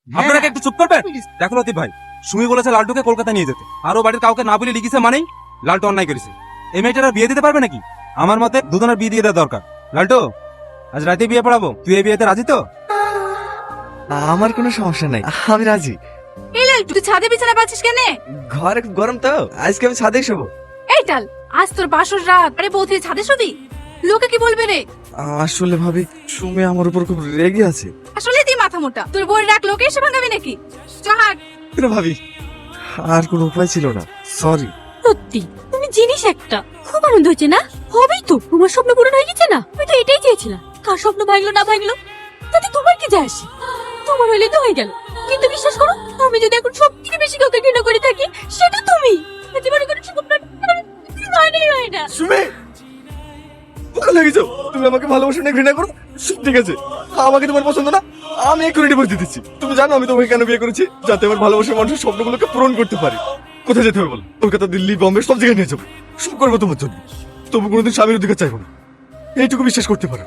আপনারা কি একটু চুপ করবেন? দেখো লতিফ ভাই, সুমি বলেছে লালটুকে কলকাতা নিয়ে যেতে, আর ও বাড়ির কাউকে না বলে লিখেছে মানেই লালটু অন্যায় করেছে। এই মেয়েটার আর বিয়ে দিতে পারবে নাকি? আমার মতে দুজনের বিয়ে দিয়ে দেওয়া দরকার। লালটু, আজ রাতে বিয়ে পড়াবো, তুই এই বিয়েতে রাজি তো? আমার কোনো সমস্যা নাই, আমি রাজি। এই লাল, তুই ছাদে বিছানা পাচ্ছিস কেন? ঘরে খুব গরম তো, আজকে আমি ছাদে শোবো। এই টাল, আজ তোর বাসর রাত, আরে বউ তুই ছাদে শুবি? লোকে কি বলবে রে? আসলে ভাবি, সুমি আমার উপর খুব রেগে আছে। আসলে তুই মাথা মোটা, তোর বউয়ের রাগ লোকে এসে ভাঙাবি নাকি? চাহাক কিন্তু ভাবি, আর কোনো উপায় ছিল না, সরি। সত্যি তুমি জিনিস একটা, খুব আনন্দ হয়েছে না? হবেই তো, তোমার স্বপ্ন পূরণ হয়ে গেছে না? আমি তো এটাই চেয়েছিলাম। কার স্বপ্ন ভাঙলো না ভাঙলো তাতে তোমার কি যায় আসে? তোমার হইলে তো হয়ে গেল। কিন্তু বিশ্বাস করো, আমি যদি এখন সব থেকে বেশি কাউকে ঘৃণা করে থাকি, সেটা তুমি। একেবারে কোনো স্বপ্ন হয় না। সুমি, ভালো লেগেছো? তুমি আমাকে ভালোবাসো না ঘৃণা করো, সব ঠিক আছে। আমাকে তোমার পছন্দ না, আমি এক্ষুনি ডিভোর্স দিয়ে দিচ্ছি। তুমি জানো আমি তোমাকে কেন বিয়ে করেছি? যাতে আমার ভালোবাসার মানুষের স্বপ্নগুলোকে পূরণ করতে পারি। কোথায় যেতে হবে বলো? কলকাতা, দিল্লি, বম্বে, সব জায়গায় নিয়ে যাবো। সব করবো তোমার জন্য। তবু কোনোদিন স্বামীর অধিকার চাইবো না, এইটুকু বিশ্বাস করতে পারো।